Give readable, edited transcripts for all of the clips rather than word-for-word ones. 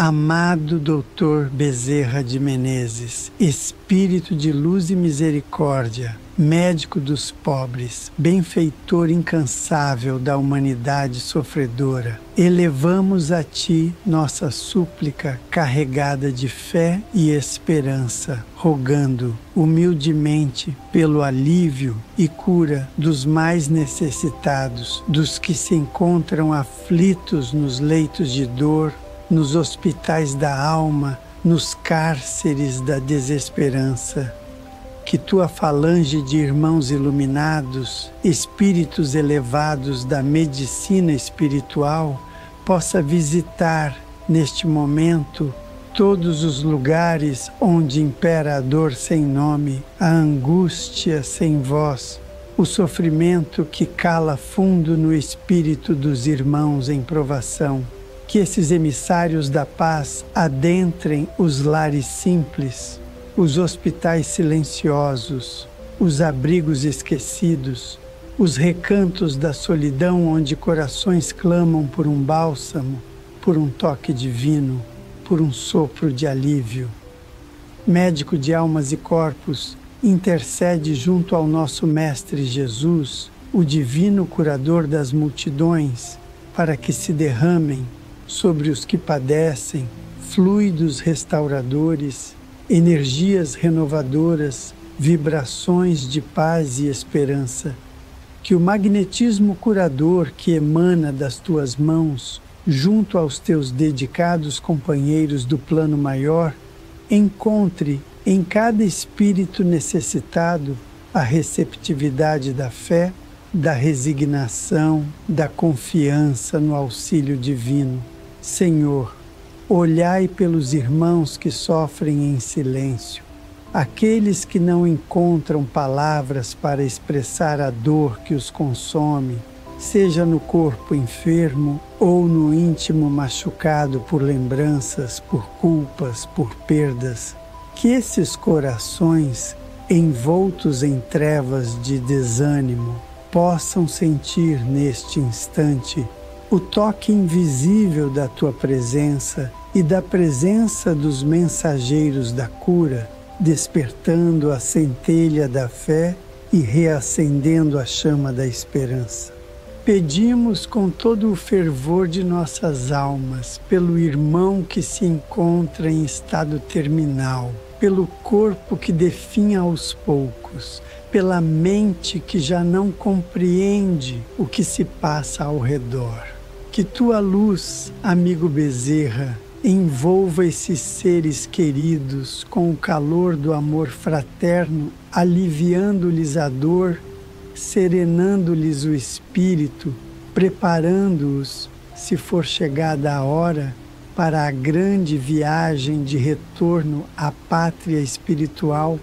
Amado Dr. Bezerra de Menezes, Espírito de luz e misericórdia, médico dos pobres, benfeitor incansável da humanidade sofredora, elevamos a Ti nossa súplica carregada de fé e esperança, rogando humildemente pelo alívio e cura dos mais necessitados, dos que se encontram aflitos nos leitos de dor, nos hospitais da alma, nos cárceres da desesperança. Que tua falange de irmãos iluminados, espíritos elevados da medicina espiritual, possa visitar neste momento todos os lugares onde impera a dor sem nome, a angústia sem voz, o sofrimento que cala fundo no espírito dos irmãos em provação. Que esses emissários da paz adentrem os lares simples, os hospitais silenciosos, os abrigos esquecidos, os recantos da solidão onde corações clamam por um bálsamo, por um toque divino, por um sopro de alívio. Médico de almas e corpos, intercede junto ao nosso Mestre Jesus, o divino curador das multidões, para que se derramem sobre os que padecem fluidos restauradores, energias renovadoras, vibrações de paz e esperança. Que o magnetismo curador que emana das tuas mãos, junto aos teus dedicados companheiros do plano maior, encontre em cada espírito necessitado a receptividade da fé, da resignação, da confiança no auxílio divino. Senhor, olhai pelos irmãos que sofrem em silêncio, aqueles que não encontram palavras para expressar a dor que os consome, seja no corpo enfermo ou no íntimo machucado por lembranças, por culpas, por perdas. Que esses corações, envoltos em trevas de desânimo, possam sentir neste instante o toque invisível da Tua presença e da presença dos mensageiros da cura, despertando a centelha da fé e reacendendo a chama da esperança. Pedimos com todo o fervor de nossas almas, pelo irmão que se encontra em estado terminal, pelo corpo que definha aos poucos, pela mente que já não compreende o que se passa ao redor. Que tua luz, amigo Bezerra, envolva esses seres queridos com o calor do amor fraterno, aliviando-lhes a dor, serenando-lhes o espírito, preparando-os, se for chegada a hora, para a grande viagem de retorno à pátria espiritual,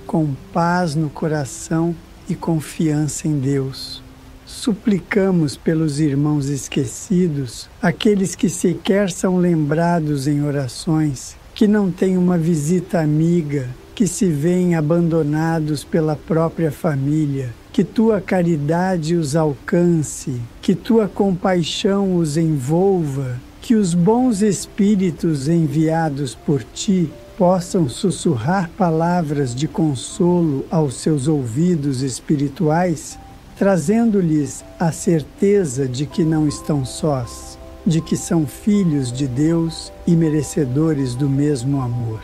com paz no coração e confiança em Deus. Suplicamos pelos irmãos esquecidos, aqueles que sequer são lembrados em orações, que não têm uma visita amiga, que se veem abandonados pela própria família. Que tua caridade os alcance, que tua compaixão os envolva, que os bons espíritos enviados por ti possam sussurrar palavras de consolo aos seus ouvidos espirituais, trazendo-lhes a certeza de que não estão sós, de que são filhos de Deus e merecedores do mesmo amor.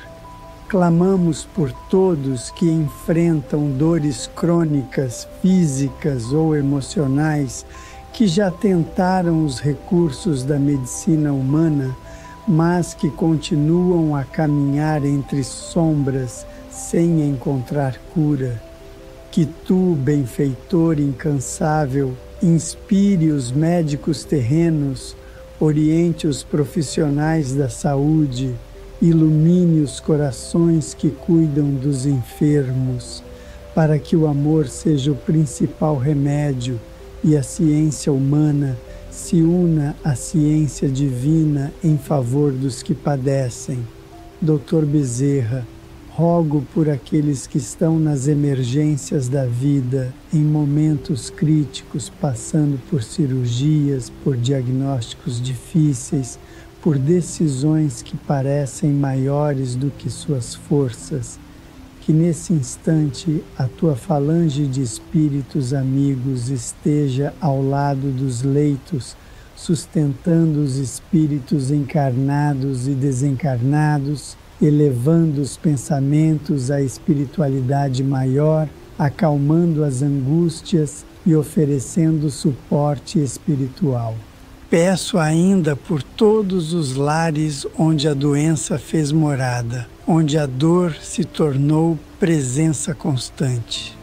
Clamamos por todos que enfrentam dores crônicas, físicas ou emocionais, que já tentaram os recursos da medicina humana, mas que continuam a caminhar entre sombras sem encontrar cura. Que tu, benfeitor incansável, inspire os médicos terrenos, oriente os profissionais da saúde, ilumine os corações que cuidam dos enfermos, para que o amor seja o principal remédio e a ciência humana se una à ciência divina em favor dos que padecem. Dr. Bezerra, rogo por aqueles que estão nas emergências da vida, em momentos críticos, passando por cirurgias, por diagnósticos difíceis, por decisões que parecem maiores do que suas forças, que nesse instante a tua falange de espíritos amigos esteja ao lado dos leitos, sustentando os espíritos encarnados e desencarnados, elevando os pensamentos à espiritualidade maior, acalmando as angústias e oferecendo suporte espiritual. Peço ainda por todos os lares onde a doença fez morada, onde a dor se tornou presença constante.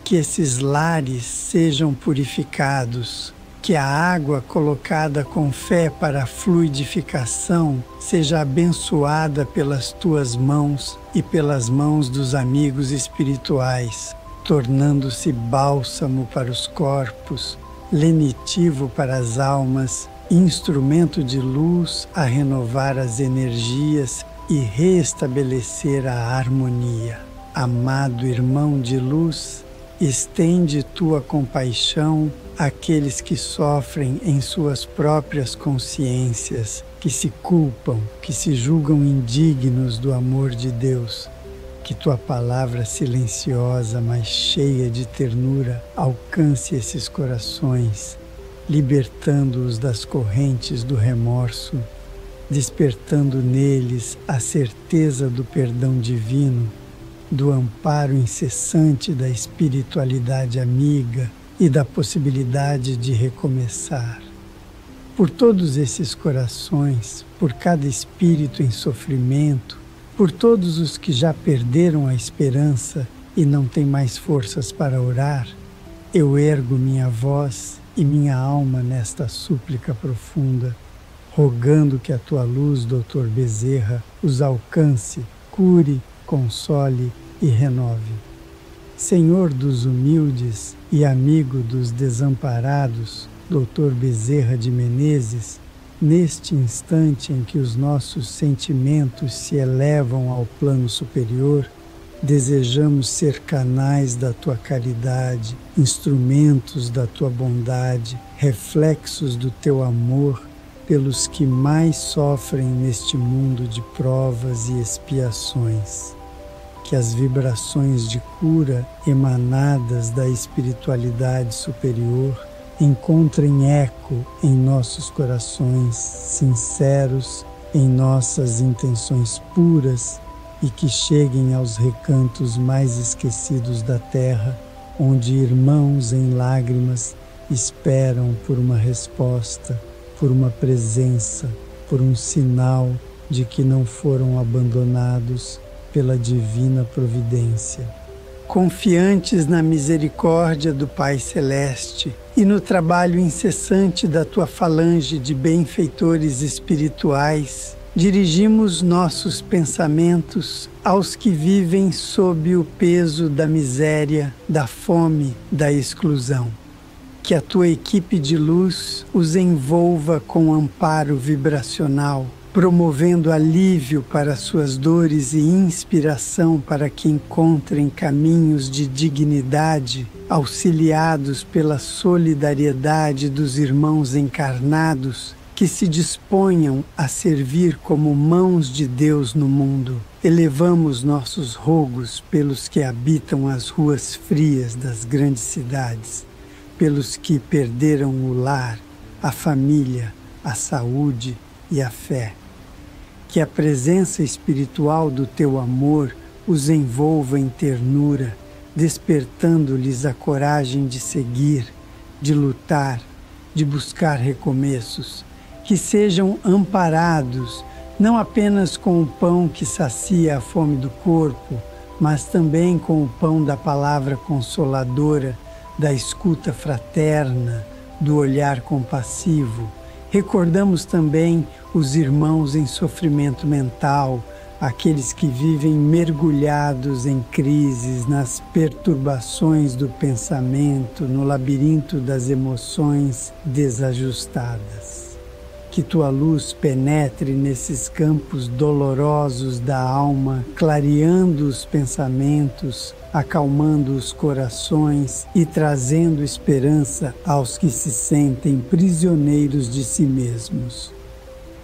Que esses lares sejam purificados, que a água colocada com fé para a fluidificação seja abençoada pelas tuas mãos e pelas mãos dos amigos espirituais, tornando-se bálsamo para os corpos, lenitivo para as almas, instrumento de luz a renovar as energias e restabelecer a harmonia. Amado irmão de luz, estende tua compaixão àqueles que sofrem em suas próprias consciências, que se culpam, que se julgam indignos do amor de Deus. Que tua palavra silenciosa, mas cheia de ternura, alcance esses corações, libertando-os das correntes do remorso, despertando neles a certeza do perdão divino, do amparo incessante da espiritualidade amiga e da possibilidade de recomeçar. Por todos esses corações, por cada espírito em sofrimento, por todos os que já perderam a esperança e não têm mais forças para orar, eu ergo minha voz e minha alma nesta súplica profunda, rogando que a tua luz, Dr. Bezerra, os alcance, cure, console e renove. Senhor dos humildes e amigo dos desamparados, Dr. Bezerra de Menezes, neste instante em que os nossos sentimentos se elevam ao plano superior, desejamos ser canais da tua caridade, instrumentos da tua bondade, reflexos do teu amor pelos que mais sofrem neste mundo de provas e expiações. Que as vibrações de cura emanadas da espiritualidade superior encontrem eco em nossos corações sinceros, em nossas intenções puras e que cheguem aos recantos mais esquecidos da terra, onde irmãos em lágrimas esperam por uma resposta, por uma presença, por um sinal de que não foram abandonados pela divina providência. Confiantes na misericórdia do Pai Celeste e no trabalho incessante da tua falange de benfeitores espirituais, dirigimos nossos pensamentos aos que vivem sob o peso da miséria, da fome, da exclusão. Que a tua equipe de luz os envolva com amparo vibracional, promovendo alívio para suas dores e inspiração para que encontrem caminhos de dignidade, auxiliados pela solidariedade dos irmãos encarnados que se disponham a servir como mãos de Deus no mundo. Elevamos nossos rogos pelos que habitam as ruas frias das grandes cidades, pelos que perderam o lar, a família, a saúde e a fé. Que a presença espiritual do teu amor os envolva em ternura, despertando-lhes a coragem de seguir, de lutar, de buscar recomeços. Que sejam amparados, não apenas com o pão que sacia a fome do corpo, mas também com o pão da palavra consoladora, da escuta fraterna, do olhar compassivo. Recordamos também os irmãos em sofrimento mental, aqueles que vivem mergulhados em crises, nas perturbações do pensamento, no labirinto das emoções desajustadas. Que tua luz penetre nesses campos dolorosos da alma, clareando os pensamentos, acalmando os corações e trazendo esperança aos que se sentem prisioneiros de si mesmos.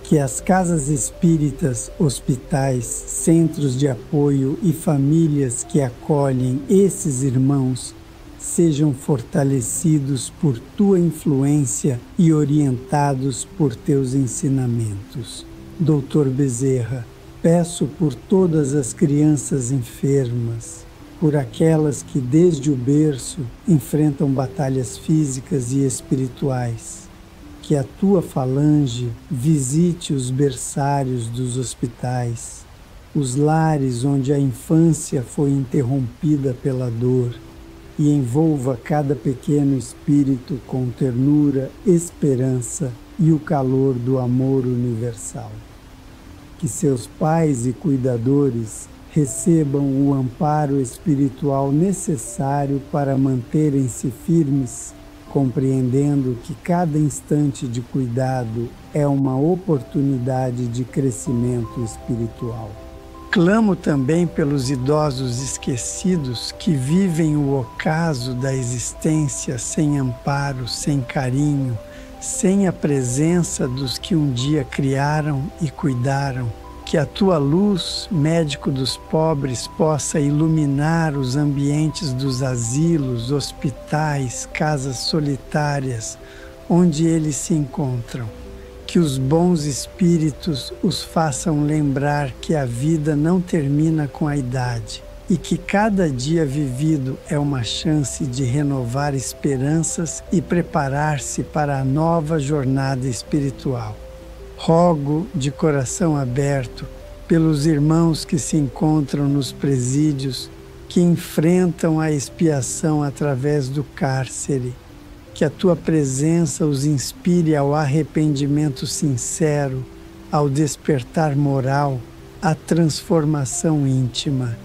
Que as casas espíritas, hospitais, centros de apoio e famílias que acolhem esses irmãos sejam fortalecidos por tua influência e orientados por teus ensinamentos. Dr. Bezerra, peço por todas as crianças enfermas, por aquelas que desde o berço enfrentam batalhas físicas e espirituais, que a tua falange visite os berçários dos hospitais, os lares onde a infância foi interrompida pela dor, e envolva cada pequeno espírito com ternura, esperança e o calor do amor universal. Que seus pais e cuidadores recebam o amparo espiritual necessário para manterem-se firmes, compreendendo que cada instante de cuidado é uma oportunidade de crescimento espiritual. Clamo também pelos idosos esquecidos que vivem o ocaso da existência sem amparo, sem carinho, sem a presença dos que um dia criaram e cuidaram. Que a tua luz, médico dos pobres, possa iluminar os ambientes dos asilos, hospitais, casas solitárias, onde eles se encontram. Que os bons espíritos os façam lembrar que a vida não termina com a idade e que cada dia vivido é uma chance de renovar esperanças e preparar-se para a nova jornada espiritual. Rogo de coração aberto pelos irmãos que se encontram nos presídios, que enfrentam a expiação através do cárcere, que a tua presença os inspire ao arrependimento sincero, ao despertar moral, à transformação íntima.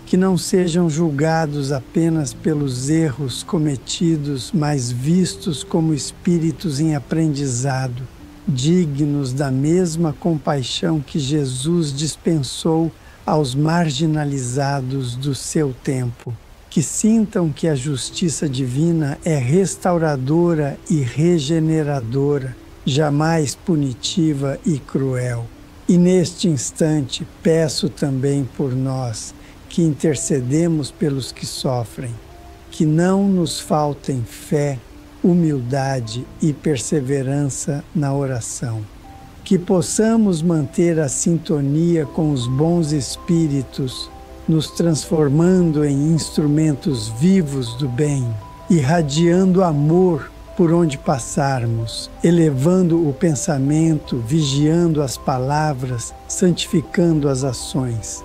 Que não sejam julgados apenas pelos erros cometidos, mas vistos como espíritos em aprendizado, dignos da mesma compaixão que Jesus dispensou aos marginalizados do seu tempo. Que sintam que a justiça divina é restauradora e regeneradora, jamais punitiva e cruel. E neste instante peço também por nós, que intercedemos pelos que sofrem, que não nos faltem fé, humildade e perseverança na oração. Que possamos manter a sintonia com os bons espíritos, nos transformando em instrumentos vivos do bem, irradiando amor por onde passarmos, elevando o pensamento, vigiando as palavras, santificando as ações.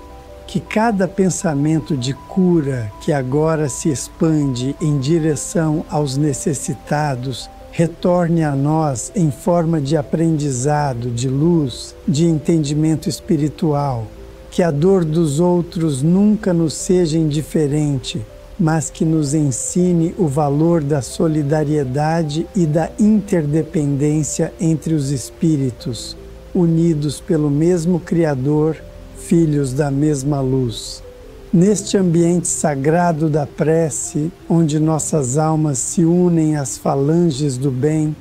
Que cada pensamento de cura que agora se expande em direção aos necessitados retorne a nós em forma de aprendizado, de luz, de entendimento espiritual. Que a dor dos outros nunca nos seja indiferente, mas que nos ensine o valor da solidariedade e da interdependência entre os espíritos, unidos pelo mesmo Criador, filhos da mesma luz. Neste ambiente sagrado da prece, onde nossas almas se unem às falanges do bem,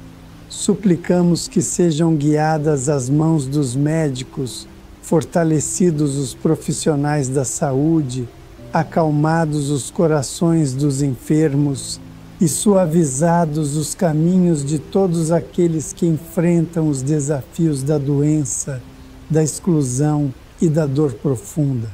suplicamos que sejam guiadas as mãos dos médicos, fortalecidos os profissionais da saúde, acalmados os corações dos enfermos e suavizados os caminhos de todos aqueles que enfrentam os desafios da doença, da exclusão e da dor profunda.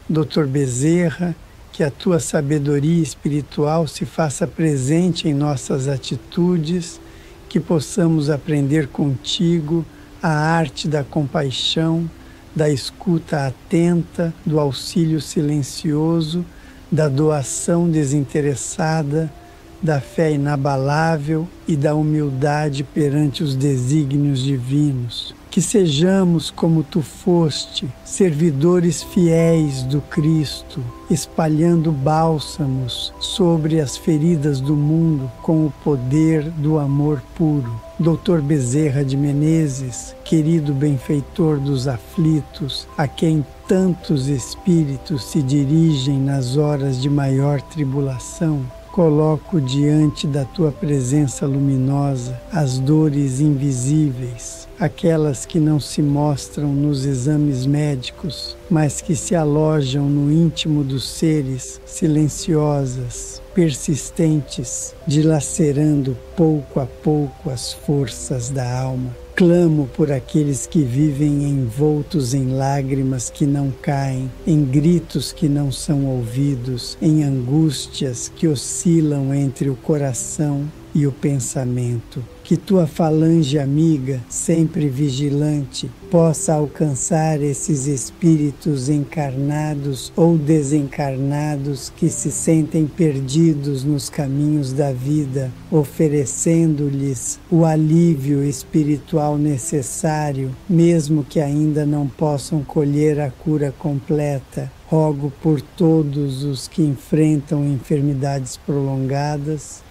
Dr. Bezerra, que a tua sabedoria espiritual se faça presente em nossas atitudes, que possamos aprender contigo a arte da compaixão, da escuta atenta, do auxílio silencioso, da doação desinteressada, da fé inabalável e da humildade perante os desígnios divinos. Que sejamos como tu foste, servidores fiéis do Cristo, espalhando bálsamos sobre as feridas do mundo com o poder do amor puro. Dr. Bezerra de Menezes, querido benfeitor dos aflitos, a quem tantos espíritos se dirigem nas horas de maior tribulação, Coloco diante da tua presença luminosa as dores invisíveis, aquelas que não se mostram nos exames médicos, mas que se alojam no íntimo dos seres, silenciosas, persistentes, dilacerando pouco a pouco as forças da alma. Clamo por aqueles que vivem envoltos em lágrimas que não caem, em gritos que não são ouvidos, em angústias que oscilam entre o coração e o pensamento. Que tua falange amiga, sempre vigilante, possa alcançar esses espíritos encarnados ou desencarnados que se sentem perdidos nos caminhos da vida, oferecendo-lhes o alívio espiritual necessário, mesmo que ainda não possam colher a cura completa. Rogo por todos os que enfrentam enfermidades prolongadas,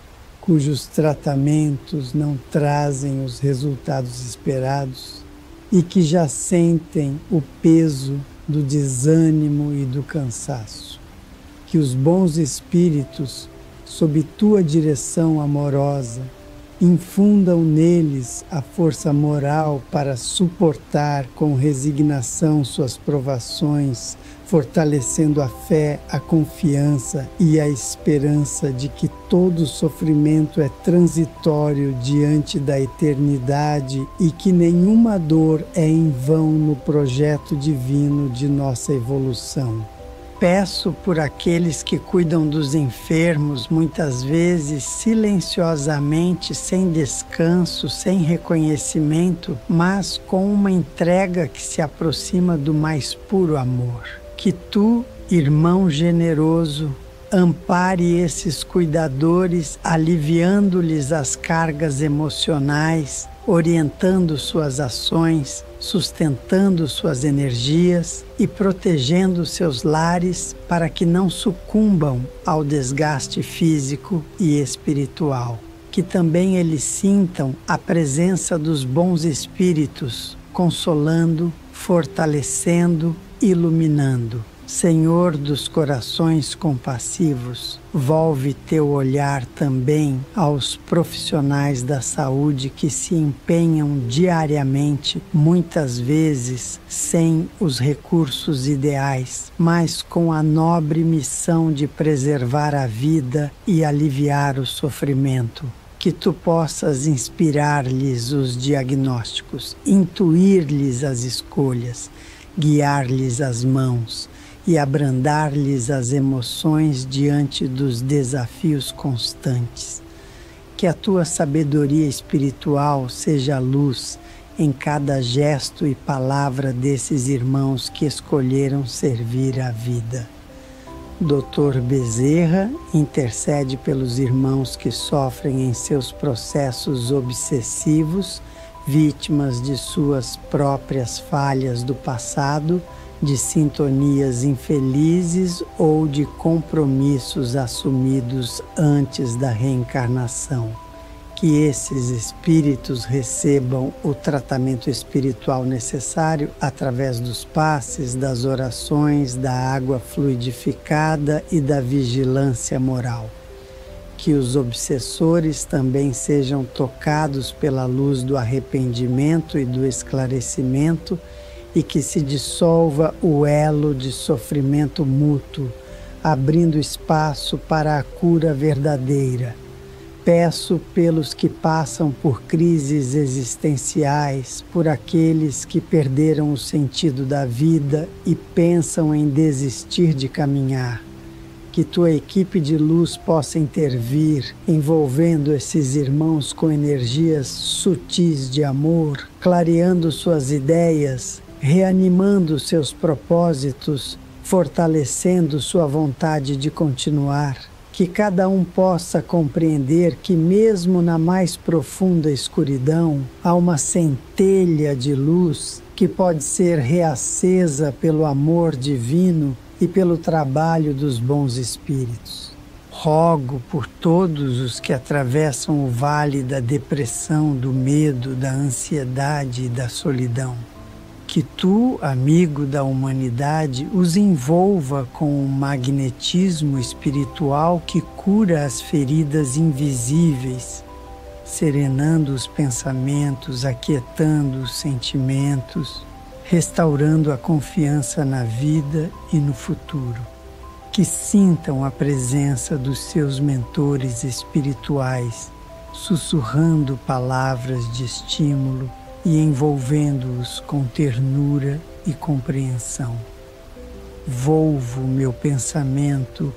cujos tratamentos não trazem os resultados esperados e que já sentem o peso do desânimo e do cansaço. Que os bons espíritos, sob tua direção amorosa, infundam neles a força moral para suportar com resignação suas provações, fortalecendo a fé, a confiança e a esperança de que todo sofrimento é transitório diante da eternidade e que nenhuma dor é em vão no projeto divino de nossa evolução. Peço por aqueles que cuidam dos enfermos, muitas vezes silenciosamente, sem descanso, sem reconhecimento, mas com uma entrega que se aproxima do mais puro amor. Que tu, irmão generoso, ampare esses cuidadores, aliviando-lhes as cargas emocionais, orientando suas ações, sustentando suas energias e protegendo seus lares para que não sucumbam ao desgaste físico e espiritual. Que também eles sintam a presença dos bons espíritos, consolando, fortalecendo, iluminando. Senhor dos corações compassivos, volve teu olhar também aos profissionais da saúde que se empenham diariamente, muitas vezes sem os recursos ideais, mas com a nobre missão de preservar a vida e aliviar o sofrimento. Que tu possas inspirar-lhes os diagnósticos, intuir-lhes as escolhas, guiar-lhes as mãos e abrandar-lhes as emoções diante dos desafios constantes. Que a tua sabedoria espiritual seja luz em cada gesto e palavra desses irmãos que escolheram servir a vida. Dr. Bezerra intercede pelos irmãos que sofrem em seus processos obsessivos, vítimas de suas próprias falhas do passado, de sintonias infelizes ou de compromissos assumidos antes da reencarnação. Que esses espíritos recebam o tratamento espiritual necessário através dos passes, das orações, da água fluidificada e da vigilância moral. Que os obsessores também sejam tocados pela luz do arrependimento e do esclarecimento e que se dissolva o elo de sofrimento mútuo, abrindo espaço para a cura verdadeira. Peço pelos que passam por crises existenciais, por aqueles que perderam o sentido da vida e pensam em desistir de caminhar. Que tua equipe de luz possa intervir, envolvendo esses irmãos com energias sutis de amor, clareando suas ideias, reanimando seus propósitos, fortalecendo sua vontade de continuar. Que cada um possa compreender que mesmo na mais profunda escuridão há uma centelha de luz que pode ser reacesa pelo amor divino e pelo trabalho dos bons espíritos. Rogo por todos os que atravessam o vale da depressão, do medo, da ansiedade e da solidão. Que tu, amigo da humanidade, os envolva com um magnetismo espiritual que cura as feridas invisíveis, serenando os pensamentos, aquietando os sentimentos, restaurando a confiança na vida e no futuro. Que sintam a presença dos seus mentores espirituais, sussurrando palavras de estímulo e envolvendo-os com ternura e compreensão. Volvo meu pensamento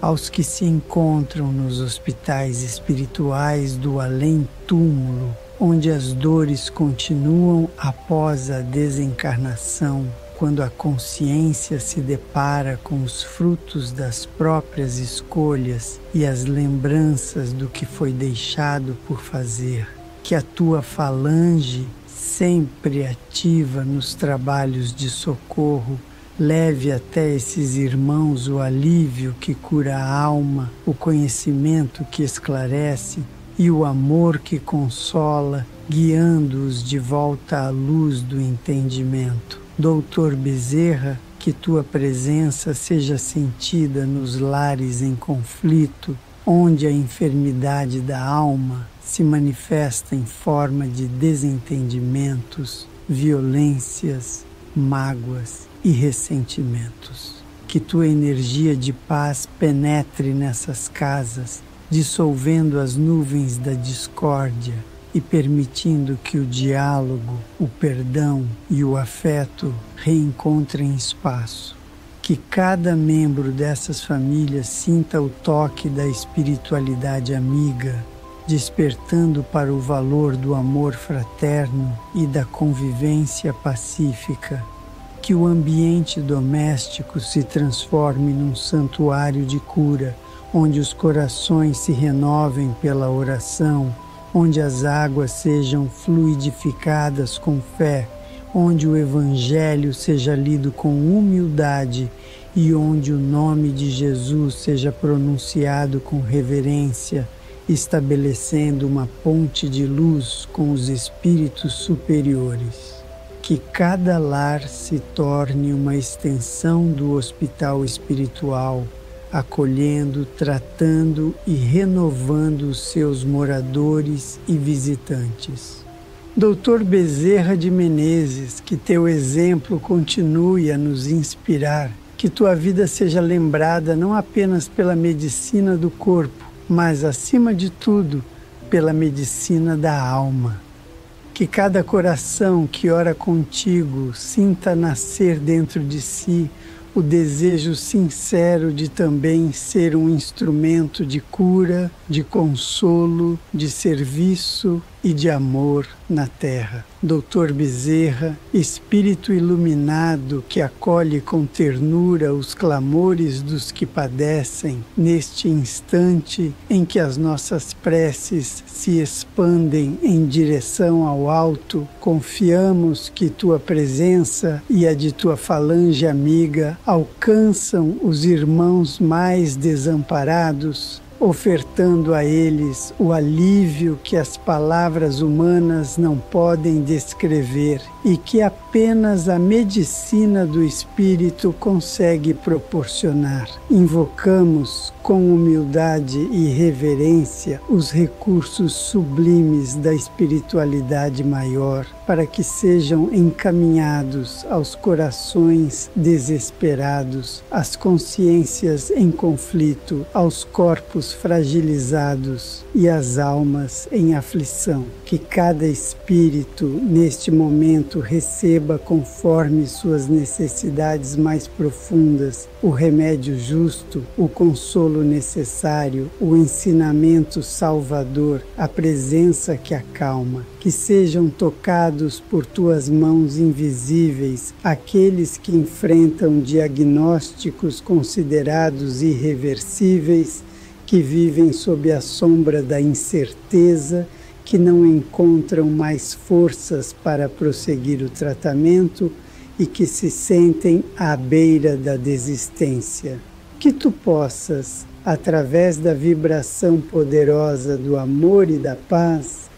aos que se encontram nos hospitais espirituais do além-túmulo, onde as dores continuam após a desencarnação, quando a consciência se depara com os frutos das próprias escolhas e as lembranças do que foi deixado por fazer. Que a tua falange, sempre ativa nos trabalhos de socorro, leve até esses irmãos o alívio que cura a alma, o conhecimento que esclarece e o amor que consola, guiando-os de volta à luz do entendimento. Doutor Bezerra, que tua presença seja sentida nos lares em conflito, onde a enfermidade da alma se manifesta em forma de desentendimentos, violências, mágoas e ressentimentos. Que tua energia de paz penetre nessas casas, dissolvendo as nuvens da discórdia e permitindo que o diálogo, o perdão e o afeto reencontrem espaço. Que cada membro dessas famílias sinta o toque da espiritualidade amiga, despertando para o valor do amor fraterno e da convivência pacífica. Que o ambiente doméstico se transforme num santuário de cura, onde os corações se renovem pela oração, onde as águas sejam fluidificadas com fé, onde o Evangelho seja lido com humildade e onde o nome de Jesus seja pronunciado com reverência, estabelecendo uma ponte de luz com os espíritos superiores. Que cada lar se torne uma extensão do hospital espiritual, acolhendo, tratando e renovando os seus moradores e visitantes. Doutor Bezerra de Menezes, que teu exemplo continue a nos inspirar, que tua vida seja lembrada não apenas pela medicina do corpo, mas, acima de tudo, pela medicina da alma. Que cada coração que ora contigo sinta nascer dentro de si o desejo sincero de também ser um instrumento de cura, de consolo, de serviço e de amor na terra. Doutor Bezerra, espírito iluminado que acolhe com ternura os clamores dos que padecem, neste instante em que as nossas preces se expandem em direção ao alto, confiamos que tua presença e a de tua falange amiga alcançam os irmãos mais desamparados, ofertando a eles o alívio que as palavras humanas não podem descrever e que apenas a medicina do Espírito consegue proporcionar. Invocamos com humildade e reverência os recursos sublimes da espiritualidade maior, para que sejam encaminhados aos corações desesperados, às consciências em conflito, aos corpos fragilizados e às almas em aflição. Que cada espírito, neste momento, receba conforme suas necessidades mais profundas o remédio justo, o consolo necessário, o ensinamento salvador, a presença que acalma. Que sejam tocados por tuas mãos invisíveis aqueles que enfrentam diagnósticos considerados irreversíveis, que vivem sob a sombra da incerteza, que não encontram mais forças para prosseguir o tratamento e que se sentem à beira da desistência. Que tu possas, através da vibração poderosa do amor e da paz,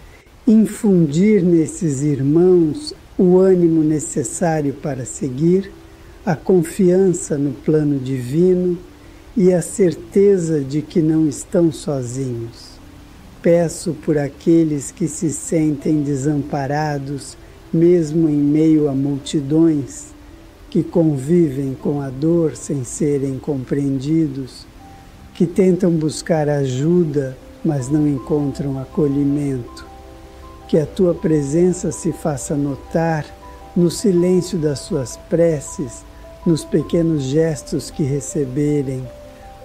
infundir nesses irmãos o ânimo necessário para seguir, a confiança no plano divino e a certeza de que não estão sozinhos. Peço por aqueles que se sentem desamparados, mesmo em meio a multidões, que convivem com a dor sem serem compreendidos, que tentam buscar ajuda, mas não encontram acolhimento. Que a tua presença se faça notar no silêncio das suas preces, nos pequenos gestos que receberem,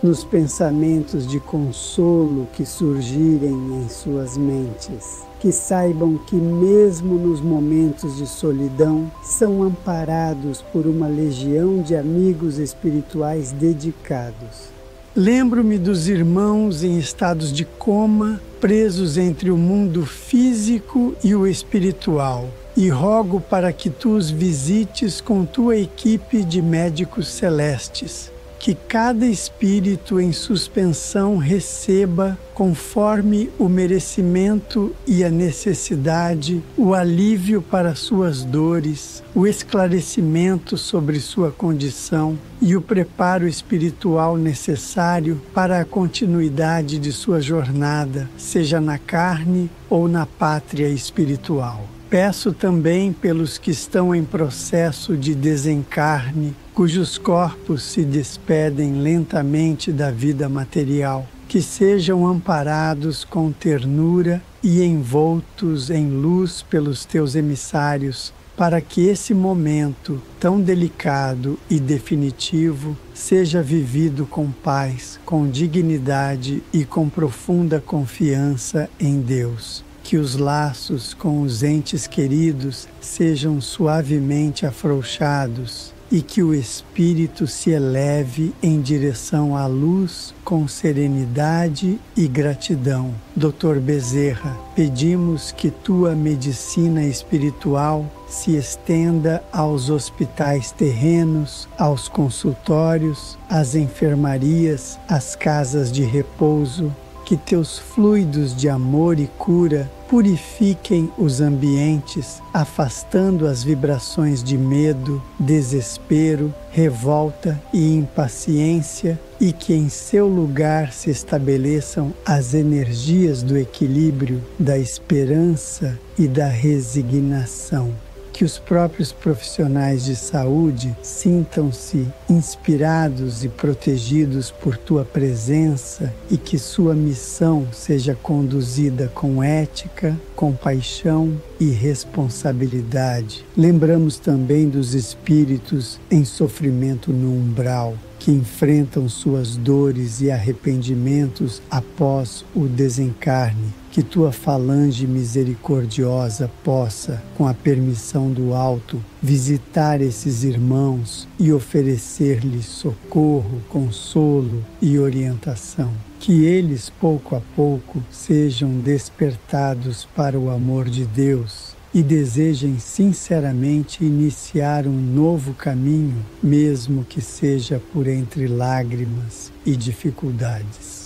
nos pensamentos de consolo que surgirem em suas mentes. Que saibam que mesmo nos momentos de solidão são amparados por uma legião de amigos espirituais dedicados. Lembro-me dos irmãos em estados de coma, presos entre o mundo físico e o espiritual, e rogo para que tu os visites com tua equipe de médicos celestes. Que cada espírito em suspensão receba, conforme o merecimento e a necessidade, o alívio para suas dores, o esclarecimento sobre sua condição e o preparo espiritual necessário para a continuidade de sua jornada, seja na carne ou na pátria espiritual. Peço também pelos que estão em processo de desencarne, cujos corpos se despedem lentamente da vida material, que sejam amparados com ternura e envoltos em luz pelos teus emissários, para que esse momento tão delicado e definitivo seja vivido com paz, com dignidade e com profunda confiança em Deus. Que os laços com os entes queridos sejam suavemente afrouxados e que o espírito se eleve em direção à luz com serenidade e gratidão. Dr. Bezerra, pedimos que tua medicina espiritual se estenda aos hospitais terrenos, aos consultórios, às enfermarias, às casas de repouso. Que teus fluidos de amor e cura purifiquem os ambientes, afastando as vibrações de medo, desespero, revolta e impaciência, e que em seu lugar se estabeleçam as energias do equilíbrio, da esperança e da resignação. Que os próprios profissionais de saúde sintam-se inspirados e protegidos por tua presença e que sua missão seja conduzida com ética, compaixão e responsabilidade. Lembramos também dos espíritos em sofrimento no umbral, que enfrentam suas dores e arrependimentos após o desencarne. Que tua falange misericordiosa possa, com a permissão do alto, visitar esses irmãos e oferecer-lhes socorro, consolo e orientação. Que eles, pouco a pouco, sejam despertados para o amor de Deus e desejem sinceramente iniciar um novo caminho, mesmo que seja por entre lágrimas e dificuldades.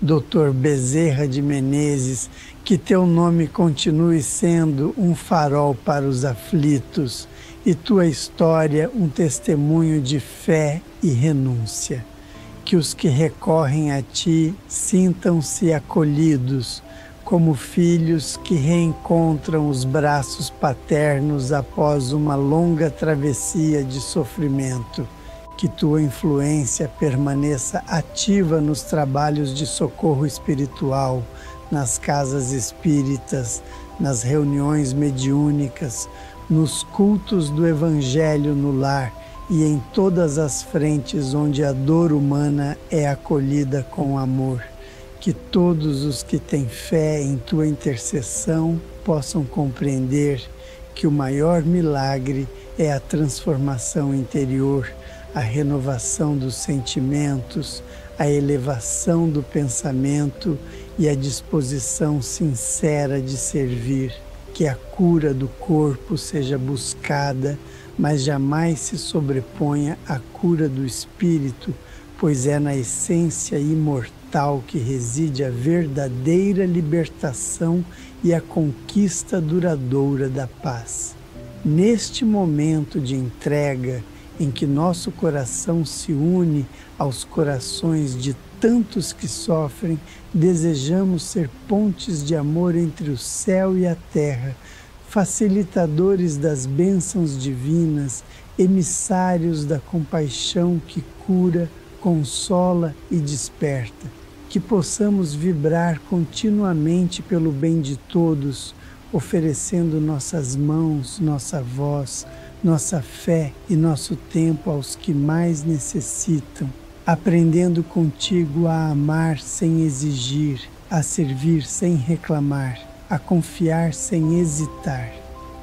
Dr. Bezerra de Menezes, que teu nome continue sendo um farol para os aflitos e tua história um testemunho de fé e renúncia. Que os que recorrem a ti sintam-se acolhidos como filhos que reencontram os braços paternos após uma longa travessia de sofrimento. Que tua influência permaneça ativa nos trabalhos de socorro espiritual, nas casas espíritas, nas reuniões mediúnicas, nos cultos do Evangelho no lar e em todas as frentes onde a dor humana é acolhida com amor. Que todos os que têm fé em tua intercessão possam compreender que o maior milagre é a transformação interior, a renovação dos sentimentos, a elevação do pensamento e a disposição sincera de servir. Que a cura do corpo seja buscada, mas jamais se sobreponha à cura do espírito, pois é na essência imortal que reside a verdadeira libertação e a conquista duradoura da paz. neste momento de entrega em que nosso coração se une aos corações de tantos que sofrem, desejamos ser pontes de amor entre o céu e a terra, facilitadores das bênçãos divinas, emissários da compaixão que cura, consola e desperta. Que possamos vibrar continuamente pelo bem de todos, oferecendo nossas mãos, nossa voz, nossa fé e nosso tempo aos que mais necessitam, aprendendo contigo a amar sem exigir, a servir sem reclamar, a confiar sem hesitar.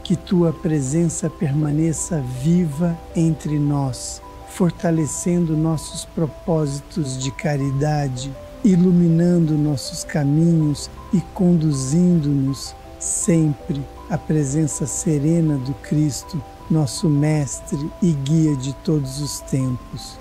Que tua presença permaneça viva entre nós, fortalecendo nossos propósitos de caridade, iluminando nossos caminhos e conduzindo-nos sempre à presença serena do Cristo, nosso Mestre e Guia de todos os tempos.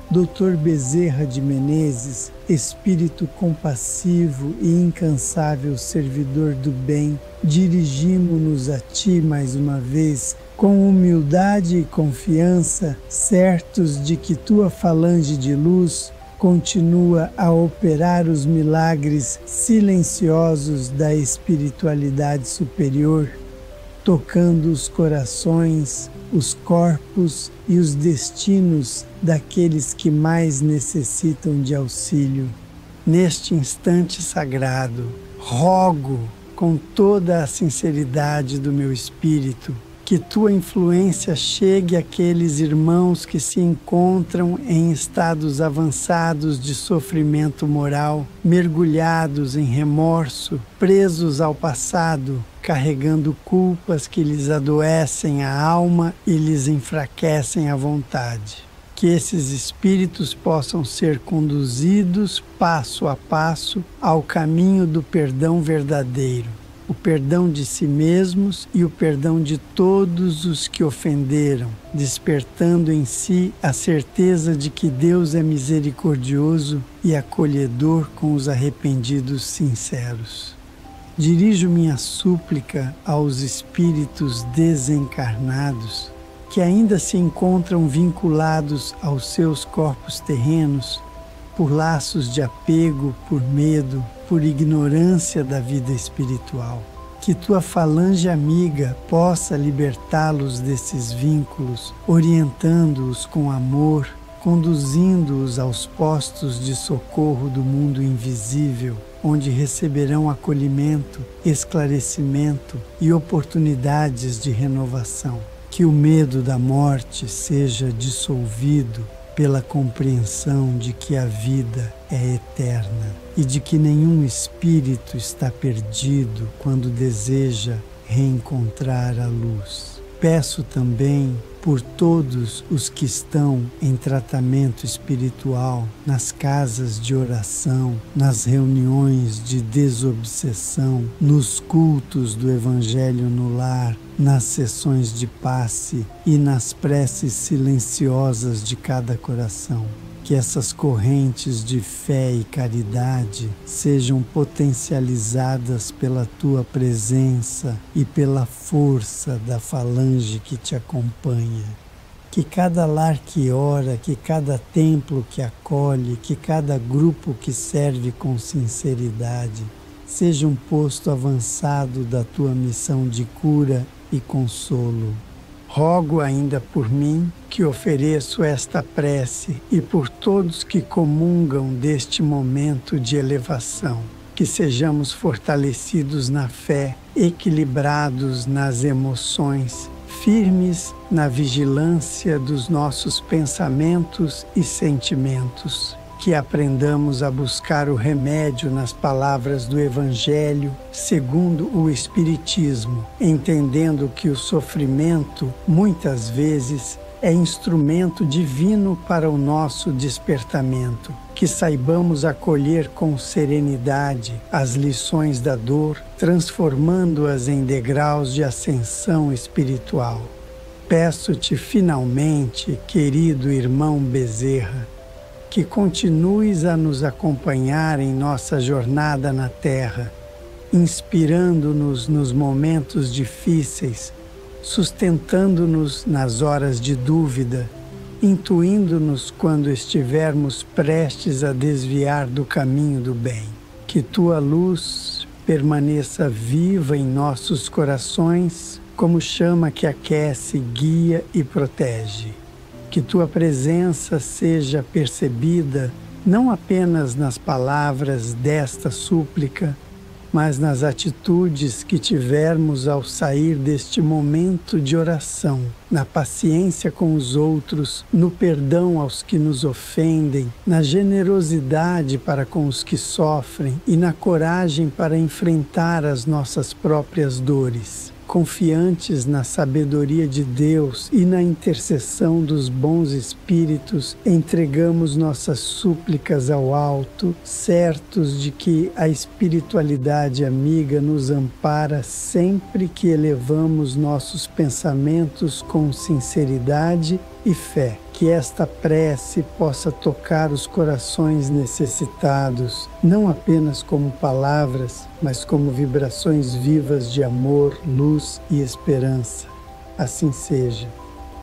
Dr. Bezerra de Menezes, espírito compassivo e incansável servidor do bem, dirigimo-nos a Ti mais uma vez, com humildade e confiança, certos de que Tua falange de luz continua a operar os milagres silenciosos da espiritualidade superior, tocando os corações, os corpos e os destinos daqueles que mais necessitam de auxílio. Neste instante sagrado, rogo com toda a sinceridade do meu espírito que tua influência chegue àqueles irmãos que se encontram em estados avançados de sofrimento moral, mergulhados em remorso, presos ao passado, carregando culpas que lhes adoecem a alma e lhes enfraquecem a vontade. Que esses espíritos possam ser conduzidos passo a passo ao caminho do perdão verdadeiro, o perdão de si mesmos e o perdão de todos os que ofenderam, despertando em si a certeza de que Deus é misericordioso e acolhedor com os arrependidos sinceros. Dirijo minha súplica aos espíritos desencarnados que ainda se encontram vinculados aos seus corpos terrenos por laços de apego, por medo, por ignorância da vida espiritual. Que tua falange amiga possa libertá-los desses vínculos, orientando-os com amor, conduzindo-os aos postos de socorro do mundo invisível, onde receberão acolhimento, esclarecimento e oportunidades de renovação. Que o medo da morte seja dissolvido pela compreensão de que a vida é eterna e de que nenhum espírito está perdido quando deseja reencontrar a luz. Peço também por todos os que estão em tratamento espiritual, nas casas de oração, nas reuniões de desobsessão, nos cultos do Evangelho no lar, nas sessões de passe e nas preces silenciosas de cada coração. Que essas correntes de fé e caridade sejam potencializadas pela tua presença e pela força da falange que te acompanha. Que cada lar que ora, que cada templo que acolhe, que cada grupo que serve com sinceridade seja um posto avançado da tua missão de cura e consolo. Rogo ainda por mim, que ofereço esta prece, e por todos que comungam deste momento de elevação, que sejamos fortalecidos na fé, equilibrados nas emoções, firmes na vigilância dos nossos pensamentos e sentimentos. Que aprendamos a buscar o remédio nas palavras do Evangelho segundo o Espiritismo, entendendo que o sofrimento, muitas vezes, é instrumento divino para o nosso despertamento. Que saibamos acolher com serenidade as lições da dor, transformando-as em degraus de ascensão espiritual. Peço-te finalmente, querido irmão Bezerra, que continues a nos acompanhar em nossa jornada na Terra, inspirando-nos nos momentos difíceis, sustentando-nos nas horas de dúvida, intuindo-nos quando estivermos prestes a desviar do caminho do bem. Que tua luz permaneça viva em nossos corações, como chama que aquece, guia e protege. Que tua presença seja percebida não apenas nas palavras desta súplica, mas nas atitudes que tivermos ao sair deste momento de oração, na paciência com os outros, no perdão aos que nos ofendem, na generosidade para com os que sofrem e na coragem para enfrentar as nossas próprias dores. Confiantes na sabedoria de Deus e na intercessão dos bons espíritos, entregamos nossas súplicas ao alto, certos de que a espiritualidade amiga nos ampara sempre que elevamos nossos pensamentos com sinceridade e fé. Que esta prece possa tocar os corações necessitados, não apenas como palavras, mas como vibrações vivas de amor, luz e esperança. Assim seja.